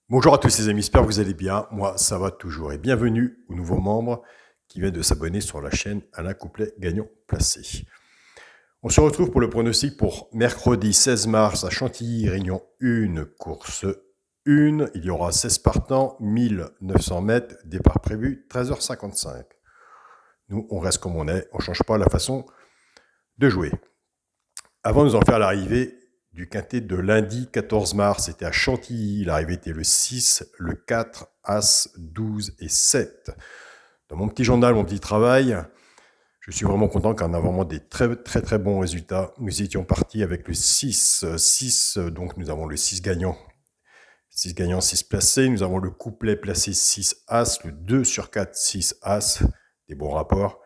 Bonjour à tous les amis, j'espère que vous allez bien. Moi, ça va toujours. Et bienvenue aux nouveaux membres qui viennent de s'abonner sur la chaîne Alain Couplet Gagnant Placé. On se retrouve pour le pronostic pour mercredi 16 mars à Chantilly, Réunion 1, course 1. Il y aura 16 partants, 1900 mètres, départ prévu 13h55. Nous, on reste comme on est, on ne change pas la façon de jouer. Avant de nous en faire l'arrivée du quintet de lundi 14 mars, c'était à Chantilly. L'arrivée était le 6, le 4, As, 12 et 7. Dans mon petit journal, mon petit travail, je suis vraiment content qu'on a vraiment des très bons résultats. Nous étions partis avec le 6. 6, donc nous avons le 6 gagnant. 6 gagnants, 6 placés. Nous avons le couplet placé 6 As, le 2 sur 4, 6 As, des bons rapports.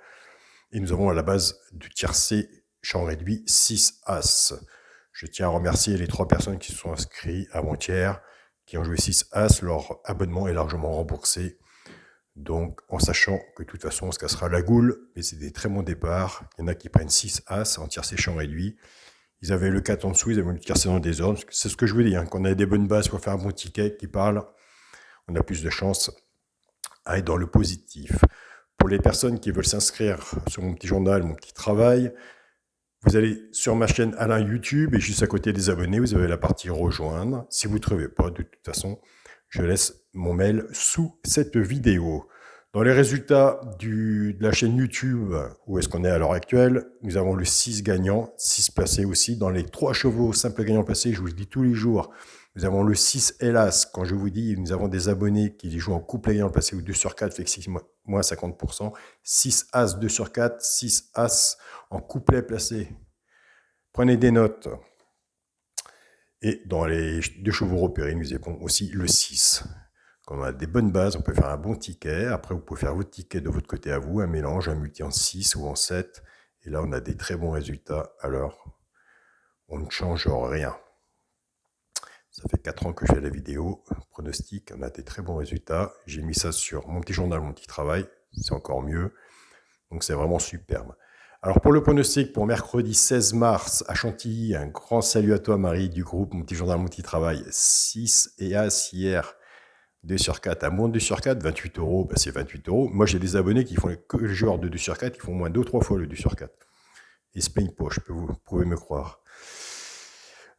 Et nous avons à la base du tiercé champ réduit 6 As. Je tiens à remercier les 3 personnes qui se sont inscrites avant-hier, qui ont joué 6 As. Leur abonnement est largement remboursé. Donc, en sachant que de toute façon, on se cassera la goule, mais c'est des très bons départs. Il y en a qui prennent 6 As en tiercé champ réduit. Ils avaient le 4 en dessous, ils avaient le tiercé dans le désordre. C'est ce que je vous dis, hein, quand on a des bonnes bases pour faire un bon ticket qui parle, on a plus de chances à être dans le positif. Pour les personnes qui veulent s'inscrire sur mon petit journal, mon petit travail, vous allez sur ma chaîne Alain YouTube et juste à côté des abonnés, vous avez la partie rejoindre. Si vous ne trouvez pas, de toute façon, je laisse mon mail sous cette vidéo. Dans les résultats de la chaîne YouTube, où est-ce qu'on est à l'heure actuelle, nous avons le 6 gagnant, 6 placés aussi. Dans les 3 chevaux simples gagnants placés, je vous le dis tous les jours, nous avons le 6 hélas. Quand je vous dis, nous avons des abonnés qui jouent en couple gagnant placé ou 2 sur 4, fait que 6 moins 50%. 6 As 2 sur 4, 6 As en couplet placé. Prenez des notes. Et dans les 2 chevaux repérés, nous avons aussi le 6. Quand on a des bonnes bases, on peut faire un bon ticket. Après, vous pouvez faire votre ticket de votre côté à vous, un mélange, un multi en 6 ou en 7. Et là, on a des très bons résultats. Alors, on ne change rien. Ça fait 4 ans que je fais la vidéo. Pronostic, on a des très bons résultats. J'ai mis ça sur mon petit journal, mon petit travail. C'est encore mieux. Donc, c'est vraiment superbe. Alors, pour le pronostic, pour mercredi 16 mars à Chantilly, un grand salut à toi, Marie, du groupe Mon Petit Journal, Mon Petit Travail. 6 et As hier, 2 sur 4. À moins de 2 sur 4, 28 €, ben c'est 28 €. Moi, j'ai des abonnés qui font que le genre de 2 sur 4, qui font moins 2 ou 3 fois le 2 sur 4. Ils se plaignent pas, vous pouvez me croire.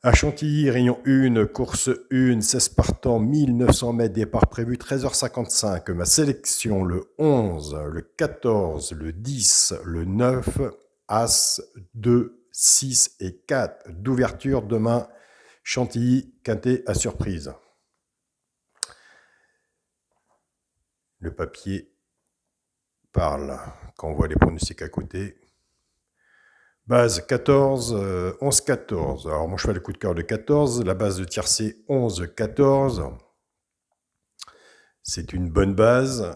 À Chantilly, Réunion 1, course 1, 16 partants, 1900 mètres, départ prévu 13h55. Ma sélection, le 11, le 14, le 10, le 9, As, 2, 6 et 4. D'ouverture demain, Chantilly, quintet à surprise. Le papier parle quand on voit les pronostics à côté. Base 14, 11, 14. Alors moi je fais le coup de cœur de 14. La base de tiercé 11, 14. C'est une bonne base.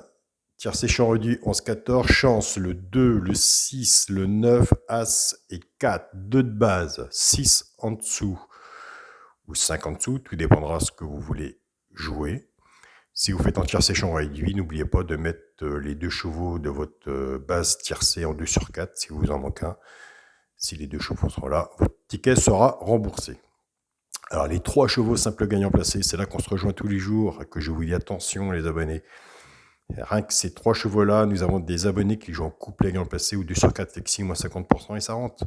Tiercé champ réduit 11, 14. Chance le 2, le 6, le 9, As et 4. 2 de base. 6 en dessous ou 5 en dessous. Tout dépendra de ce que vous voulez jouer. Si vous faites en tiercé champ réduit, n'oubliez pas de mettre les 2 chevaux de votre base tiercé en 2 sur 4 si vous en manquez un. Si les 2 chevaux sont là, votre ticket sera remboursé. Alors, les 3 chevaux simples gagnants placés, c'est là qu'on se rejoint tous les jours, que je vous dis attention, les abonnés. Rien que ces 3 chevaux-là, nous avons des abonnés qui jouent en couple gagnant placé ou 2 sur 4, fait que 6 moins 50% et ça rentre.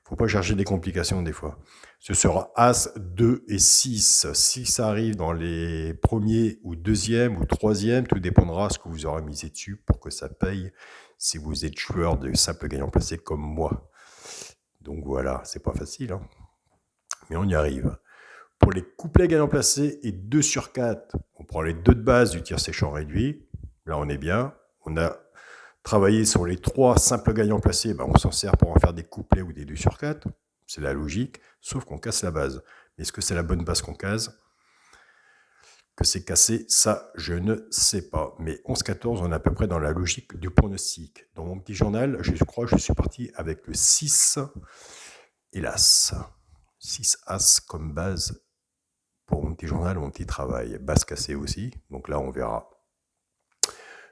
Faut pas chercher des complications des fois. Ce sera As, 2 et 6. Si ça arrive dans les premiers ou deuxièmes ou troisièmes, tout dépendra de ce que vous aurez misé dessus pour que ça paye si vous êtes joueur de simple gagnant placé comme moi. Donc voilà, c'est pas facile, hein, mais on y arrive. Pour les couplets gagnants placés et 2 sur 4, on prend les 2 de base du tiercé champ réduit. Là, on est bien. On a travaillé sur les 3 simples gagnants placés. Ben, on s'en sert pour en faire des couplets ou des 2 sur 4. C'est la logique, sauf qu'on casse la base. Mais est-ce que c'est la bonne base qu'on case? Que c'est cassé, ça, je ne sais pas. Mais 11-14, on est à peu près dans la logique du pronostic. Dans mon petit journal, je crois que je suis parti avec le 6, hélas. 6 As comme base pour mon petit journal, mon petit travail. Base cassée aussi, donc là, on verra.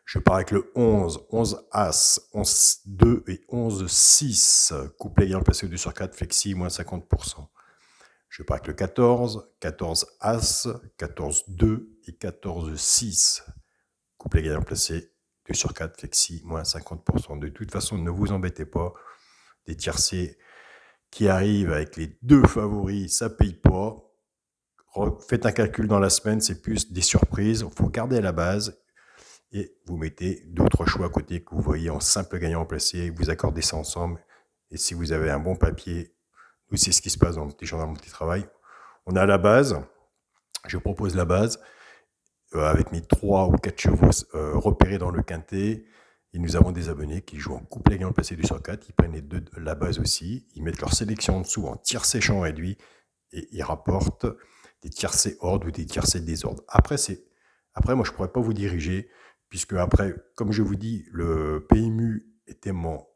Je pars avec le 11, 11 As, 11 2 et 11 6. Couplet ayant placé au 2 sur 4, flexi, moins 50%. Je pars avec le 14, 14 As, 14 2 et 14 6. Couplet gagnant placé, 2 sur 4, flexi, moins 50%. De toute façon, ne vous embêtez pas. Des tiercés qui arrivent avec les deux favoris, ça paye pas. Faites un calcul dans la semaine, c'est plus des surprises. Il faut garder la base et vous mettez d'autres choix à côté que vous voyez en simple gagnant placé. Vous accordez ça ensemble. Et si vous avez un bon papier, nous, c'est ce qui se passe dans le petit journal, mon petit travail. On a la base. Je propose la base avec mes 3 ou 4 chevaux repérés dans le quintet. Et nous avons des abonnés qui jouent en couplet gagnant placé 2 sur 4. Ils prennent les deux de la base aussi. Ils mettent leur sélection en dessous en tiercé champ réduit et ils rapportent des tiercés ordre ou des tiercés désordre. Après, moi, je ne pourrais pas vous diriger puisque après, comme je vous dis, le PMU est tellement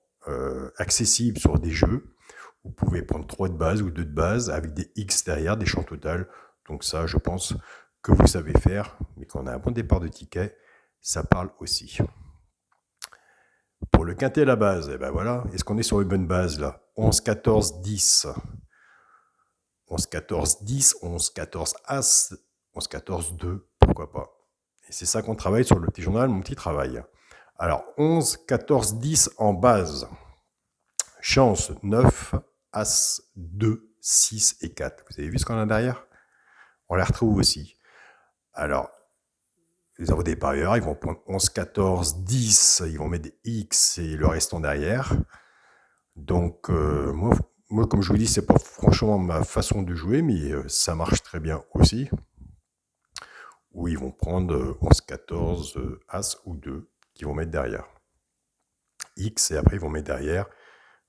accessible sur des jeux. Vous pouvez prendre 3 de base ou 2 de base avec des X derrière, des champs total. Donc ça, je pense que vous savez faire. Mais quand on a un bon départ de ticket, ça parle aussi. Pour le quintet à la base, et ben voilà, est-ce qu'on est sur une bonne base là? 11, 14, 10. 11, 14, 10, 11, 14, As, 11, 14, 2, pourquoi pas. Et c'est ça qu'on travaille sur le petit journal, mon petit travail. Alors, 11, 14, 10 en base. Chance 9, As 2, 6 et 4. Vous avez vu ce qu'on a derrière? On les retrouve aussi. Alors, les avons des parieurs, ils vont prendre 11, 14, 10, ils vont mettre des X et le restant derrière. Donc, moi, comme je vous dis, c'est pas franchement ma façon de jouer, mais ça marche très bien aussi. Où ils vont prendre 11, 14, As ou 2 qu'ils vont mettre derrière. X et après ils vont mettre derrière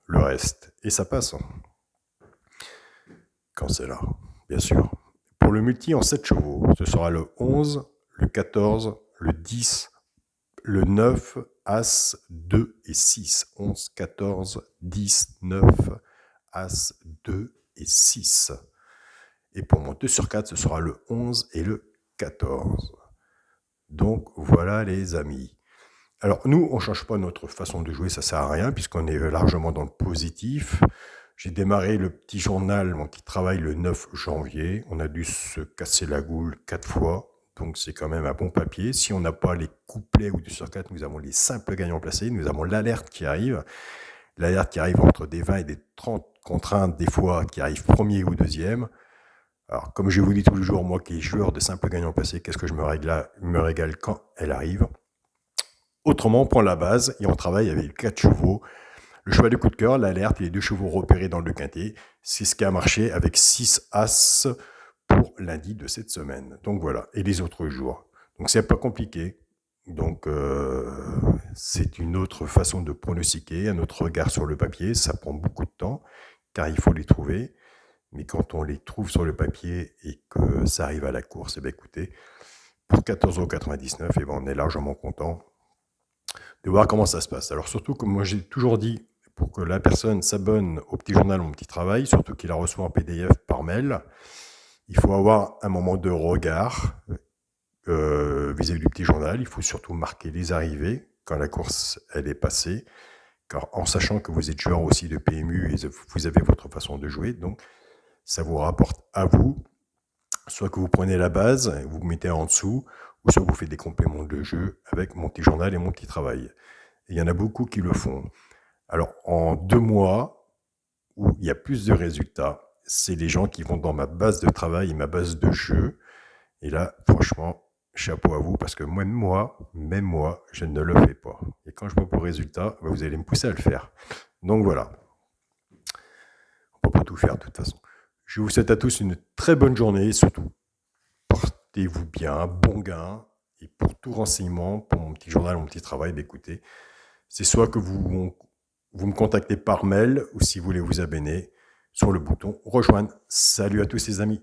le reste. Et ça passe. Quand c'est là, bien sûr. Pour le multi en 7 chevaux, ce sera le 11, le 14, le 10, le 9, As, 2 et 6. 11, 14, 10, 9, As, 2 et 6. Et pour mon 2 sur 4, ce sera le 11 et le 14. Donc voilà les amis. Alors nous, on ne change pas notre façon de jouer, ça ne sert à rien puisqu'on est largement dans le positif. J'ai démarré le petit journal, mon petit travail le 9 janvier. On a dû se casser la goule 4 fois. Donc c'est quand même un bon papier. Si on n'a pas les couplets ou 2 sur 4, nous avons les simples gagnants placés. Nous avons l'alerte qui arrive. L'alerte qui arrive entre des 20 et des 30 contraintes, des fois qui arrive premier ou deuxième. Alors, comme je vous dis tous les jours, moi qui est joueur de simple gagnant placé, qu'est-ce que je me régale quand elle arrive. Autrement, on prend la base et on travaille avec 4 chevaux. Le cheval de coup de cœur, l'alerte et les 2 chevaux repérés dans le quintet. C'est ce qui a marché avec 6 As pour lundi de cette semaine. Donc voilà, et les autres jours. Donc c'est pas compliqué. Donc c'est une autre façon de pronostiquer, un autre regard sur le papier. Ça prend beaucoup de temps car il faut les trouver. Mais quand on les trouve sur le papier et que ça arrive à la course, eh bien écoutez, pour 14,99 €, eh ben on est largement content de voir comment ça se passe. Alors surtout, comme moi j'ai toujours dit, pour que la personne s'abonne au petit journal, mon petit travail, surtout qu'il la reçoit en PDF par mail, il faut avoir un moment de regard vis-à-vis du petit journal. Il faut surtout marquer les arrivées quand la course elle est passée, car en sachant que vous êtes joueur aussi de PMU et vous avez votre façon de jouer, donc ça vous rapporte à vous, soit que vous prenez la base, vous mettez en dessous, ou soit vous faites des compléments de jeu avec mon petit journal et mon petit travail. Et il y en a beaucoup qui le font. Alors, en 2 mois, où il y a plus de résultats, c'est les gens qui vont dans ma base de travail et ma base de jeu. Et là, franchement, chapeau à vous, parce que même moi, je ne le fais pas. Et quand je vois vos résultats, vous allez me pousser à le faire. Donc voilà. On ne peut pas tout faire de toute façon. Je vous souhaite à tous une très bonne journée, et surtout, portez-vous bien, bon gain. Et pour tout renseignement, pour mon petit journal, mon petit travail, écoutez, c'est soit que vous me contactez par mail, ou si vous voulez vous abonner, sur le bouton rejoindre. Salut à tous les amis.